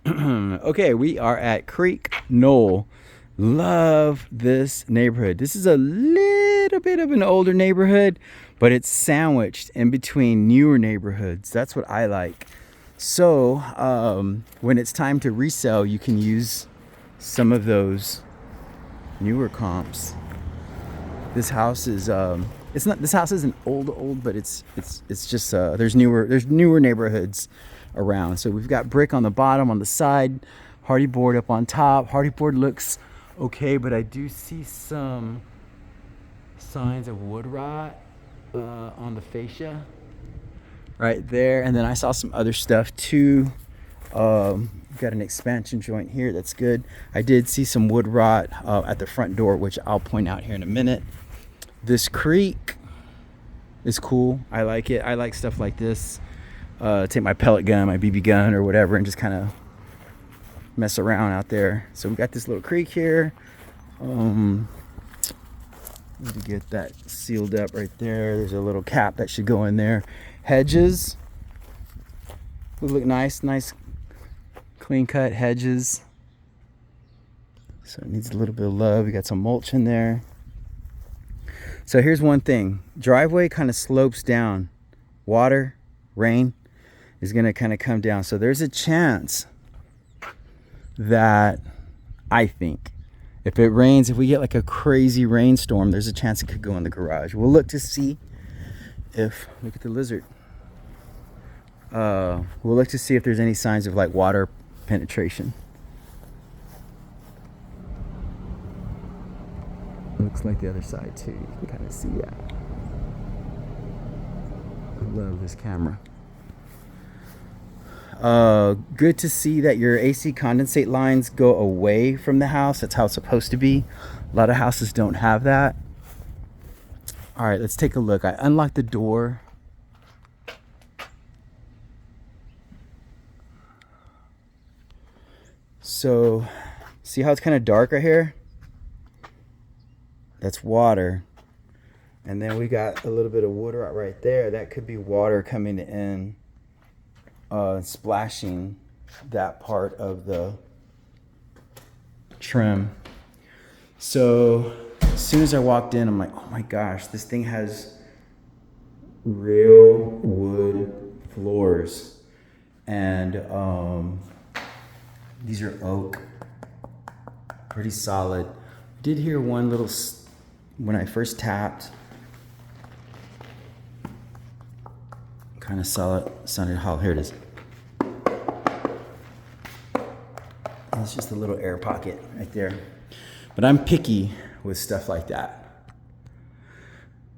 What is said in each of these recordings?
Okay, we are at Kno.ll. Love this neighborhood. This is a little bit of an older neighborhood, but it's sandwiched in between newer neighborhoods. That's what I like. So when it's time to resell, you can use some of those newer comps. This house is it's not, this house isn't old, but it's just there's newer neighborhoods around. So we've got brick on the bottom, on the side, hardy board up on top. Hardy board looks okay, but I do see some signs of wood rot on the fascia right there. And then I saw some other stuff too. We've got an expansion joint here, that's good. I did see some wood rot at the front door, which I'll point out here in a minute. This creek is cool. I like it. I like stuff like this. Take my pellet gun, my BB gun or whatever, and just kind of mess around out there. So we got this little creek here. Need to get that sealed up right there. There's a little cap that should go in there. Hedges would look nice clean cut hedges. So it needs a little bit of love. We got some mulch in there. So here's one thing. Driveway kind of slopes down. Water, rain is going to kind of come down. So there's a chance that, I think, if it rains, if we get like a crazy rainstorm, there's a chance it could go in the garage. We'll look to see if, look at the lizard. We'll look to see if there's any signs of like water penetration. Looks like the other side too. You can kind of see that. I love this camera. Good to see that your AC condensate lines go away from the house. That's how it's supposed to be. A lot of houses don't have that. All right, let's take a look. I unlocked the door. So, see how it's kind of dark right here? That's water. And then we got a little bit of wood right there. That could be water coming in, splashing that part of the trim. So as soon as I walked in, I'm like, oh my gosh, this thing has real wood floors. And these are oak, pretty solid. Did hear one little, when I first tapped, kind of solid, sounded hollow. Here it is. It's just a little air pocket right there. But I'm picky with stuff like that.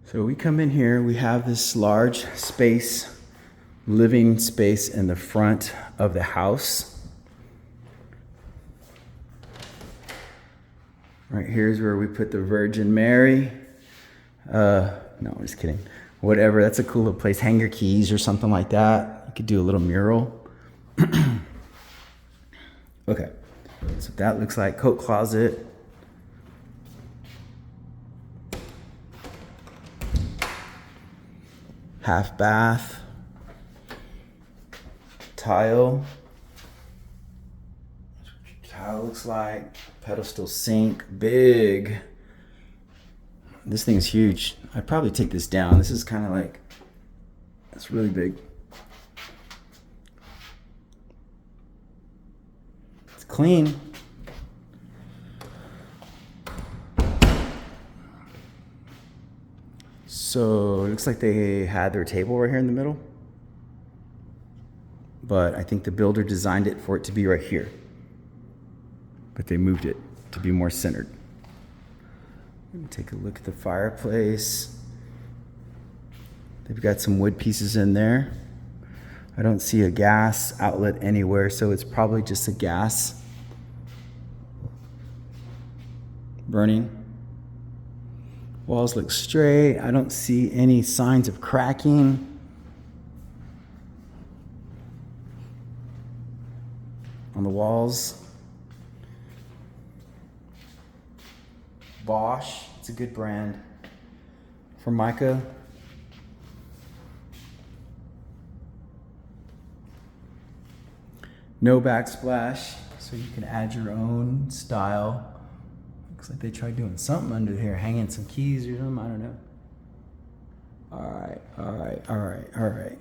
So we come in here, we have this large space, living space in the front of the house. Right here's where we put the Virgin Mary. No, I'm just kidding. Whatever, that's a cool little place. Hang your keys or something like that. You could do a little mural. Okay, so that looks like coat closet. Half bath. Tile. That's what your tile looks like. Pedestal sink, big. This thing's huge. I'd probably take this down. This is kind of like, it's really big. It's clean. So it looks like they had their table right here in the middle. But I think the builder designed it for it to be right here. But they moved it to be more centered. Take a look at the fireplace. They've got some wood pieces in there. I don't see a gas outlet anywhere, so it's probably just a gas burning. Walls look straight. I don't see any signs of cracking. On the walls. Bosch, it's a good brand. Formica. No backsplash, so you can add your own style. Looks like they tried doing something under here, hanging some keys or something, I don't know. All right.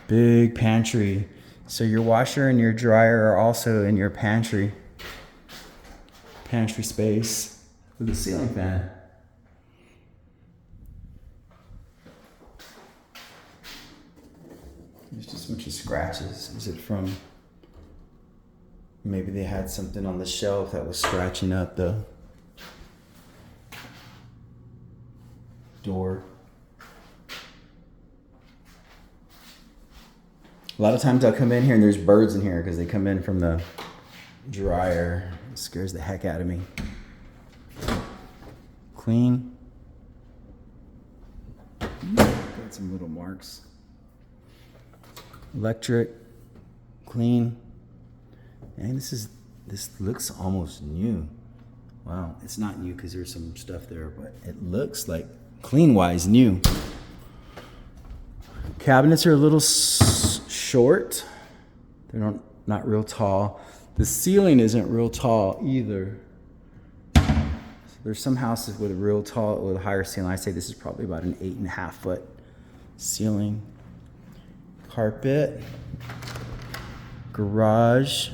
Big pantry. So your washer and your dryer are also in your pantry. Pantry space with a ceiling fan. There's just a bunch of scratches. Is it from, maybe they had something on the shelf that was scratching up the door. A lot of times I'll come in here and there's birds in here because they come in from the dryer. It scares the heck out of me. Clean. Got some little marks. Electric. Clean. And this looks almost new. Wow, it's not new because there's some stuff there, but it looks like clean-wise new. Cabinets are a little short. They're not real tall. The ceiling isn't real tall either. So there's some houses with a higher ceiling. I say this is probably about an 8.5 foot ceiling. Carpet. Garage.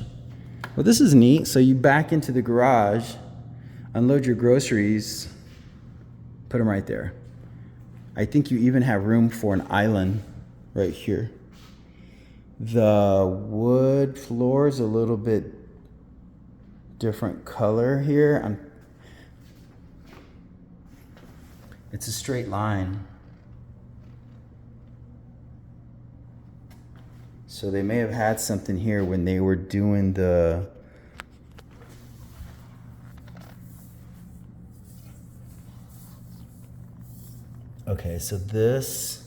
Well, this is neat. So you back into the garage, unload your groceries, put them right there. I think you even have room for an island right here. The wood floor is a little bit different color here. It's a straight line. So they may have had something here when they were doing the okay, so this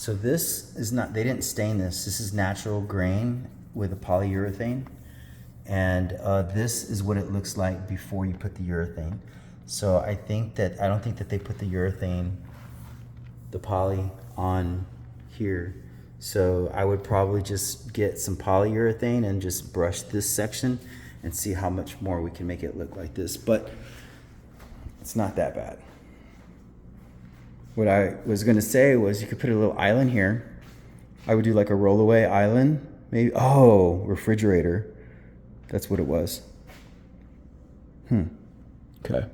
is not, they didn't stain this. This is natural grain with a polyurethane. And this is what it looks like before you put the urethane. So I don't think that they put the urethane, the poly on here. So I would probably just get some polyurethane and just brush this section and see how much more we can make it look like this. But it's not that bad. What I was gonna say was you could put a little island here. I would do like a rollaway island, maybe. Oh, refrigerator. That's what it was. Okay.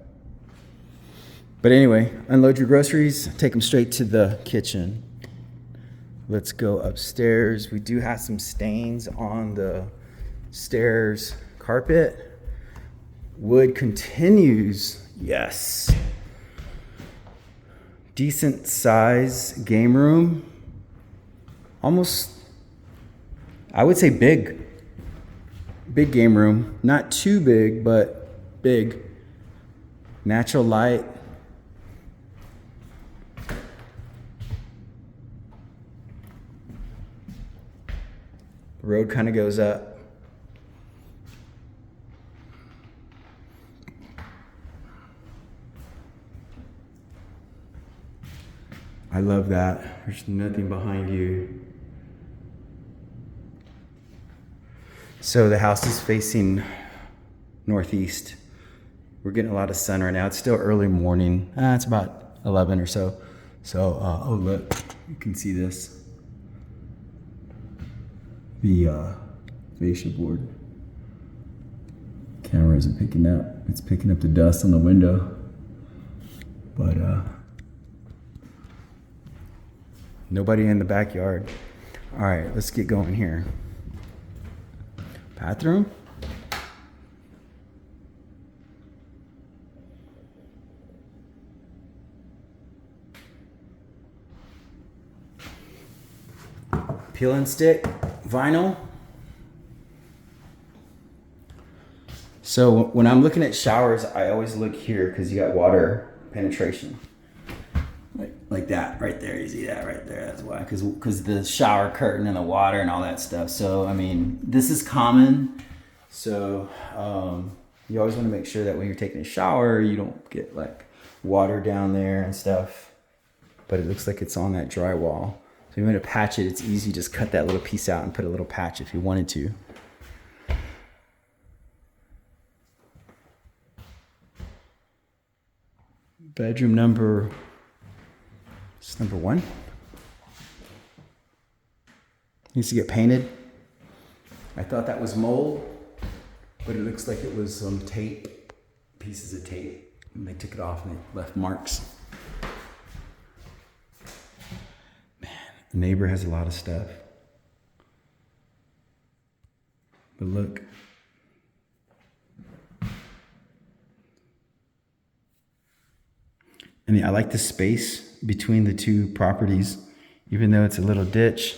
But anyway, unload your groceries, take them straight to the kitchen. Let's go upstairs. We do have some stains on the stairs carpet. Wood continues. Yes. Decent size game room. Almost, I would say big. Big game room. Not too big, but big. Natural light. The road kind of goes up. I love that. There's nothing behind you. So the house is facing northeast. We're getting a lot of sun right now. It's still early morning. It's about 11 or so. So, oh look, you can see this. The fascia board. Camera isn't picking up. It's picking up the dust on the window. But nobody in the backyard. All right, let's get going here. Bathroom. Peel and stick, vinyl. So when I'm looking at showers, I always look here because you got water penetration. Like that right there, you see that right there, that's why, because the shower curtain and the water and all that stuff. So I mean, this is common. So you always want to make sure that when you're taking a shower, you don't get like water down there and stuff. but it looks like it's on that drywall. So if you want to patch it, it's easy. Just cut that little piece out and put a little patch if you wanted to. Bedroom number, it's number 1. Needs to get painted. I thought that was mold, but it looks like it was some tape, pieces of tape. And they took it off and they left marks. Man, the neighbor has a lot of stuff. But look. And I like the space between the two properties, even though it's a little ditch.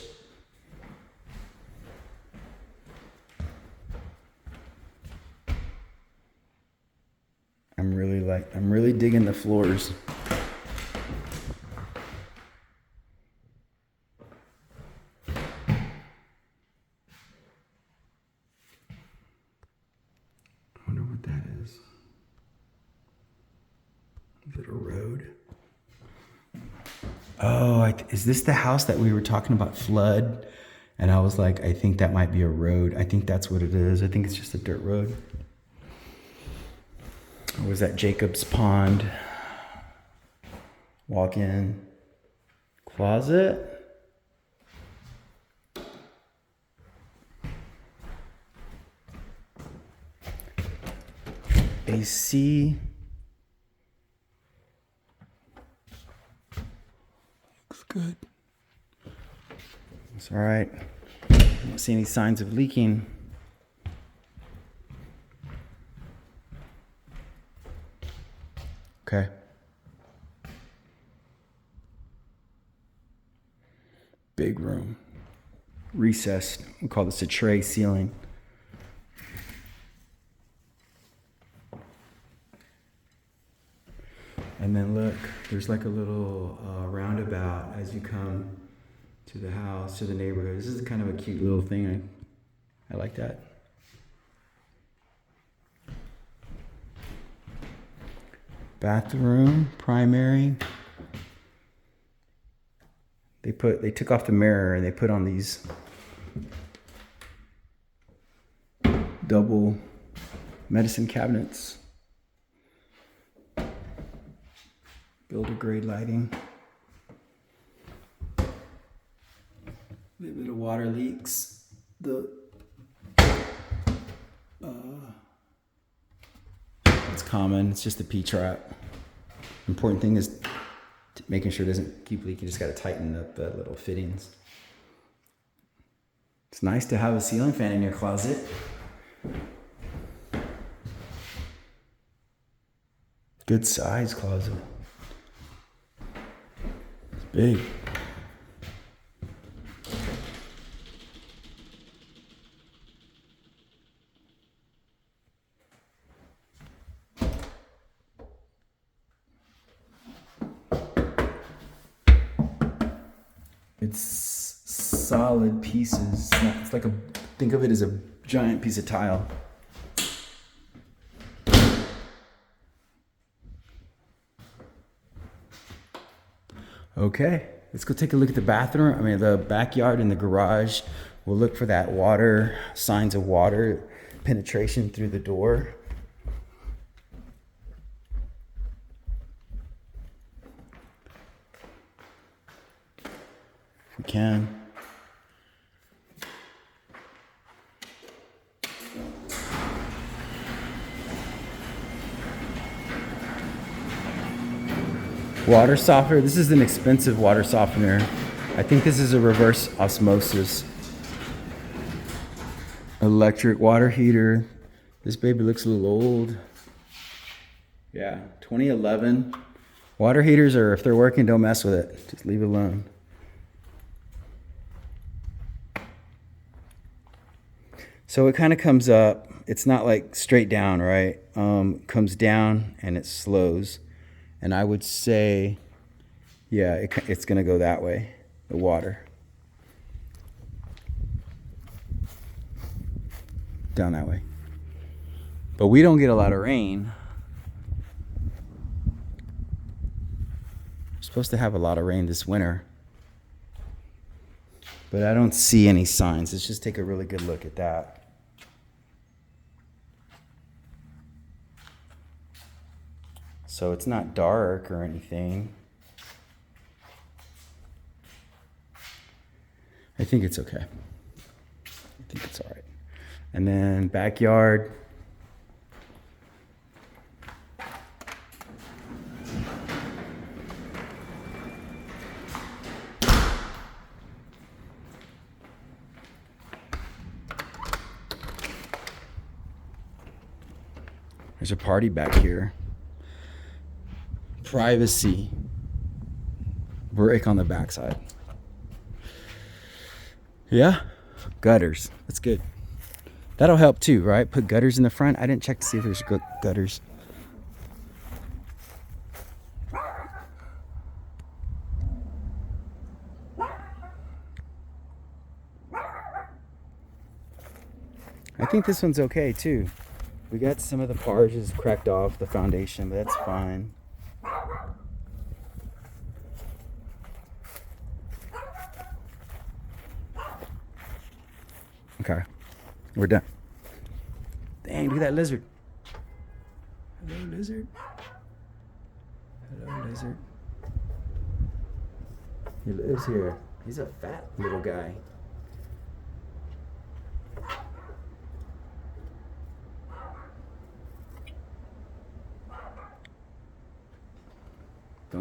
I'm really digging the floors. I wonder what that is. Is it a road? Oh, is this the house that we were talking about flood? And I was like, I think that might be a road. I think that's what it is. I think it's just a dirt road. Or was that Jacob's Pond? Walk in. Closet. AC. Looks good. It's all right. I don't see any signs of leaking. Okay. Big room. Recessed. We call this a tray ceiling. And then look, there's like a little roundabout as you come to the house, to the neighborhood. This is kind of a cute little thing. I like that. Bathroom, primary. They took off the mirror and they put on these double medicine cabinets. Builder grade lighting. A little bit of water leaks. It's common. It's just a P-trap. Important thing is making sure it doesn't keep leaking. You just got to tighten up the little fittings. It's nice to have a ceiling fan in your closet. Good size closet. It's big. It's solid pieces. It's like think of it as a giant piece of tile. Okay, let's go take a look at the bathroom. The backyard and the garage. We'll look for that water, signs of water penetration through the door. If we can. Water softener. This is an expensive water softener. I think this is a reverse osmosis. Electric water heater. This baby looks a little old. Yeah, 2011. Water heaters if they're working, don't mess with it. Just leave it alone. So it kind of comes up. It's not like straight down, right? Comes down and it slows. And I would say, yeah, it's going to go that way, the water. Down that way. But we don't get a lot of rain. There's Supposed to have a lot of rain this winter. But I don't see any signs. Let's just take a really good look at that. So it's not dark or anything. I think it's okay. I think it's all right. And then backyard. There's a party back here. Privacy. Brick on the backside. Yeah, gutters. That's good. That'll help too, right? Put gutters in the front. I didn't check to see if there's gutters. I think this one's okay too. We got some of the barges cracked off the foundation, but that's fine. Okay, we're done. Dang, look at that lizard. Hello, lizard. Hello, lizard. He lives here. He's a fat little guy.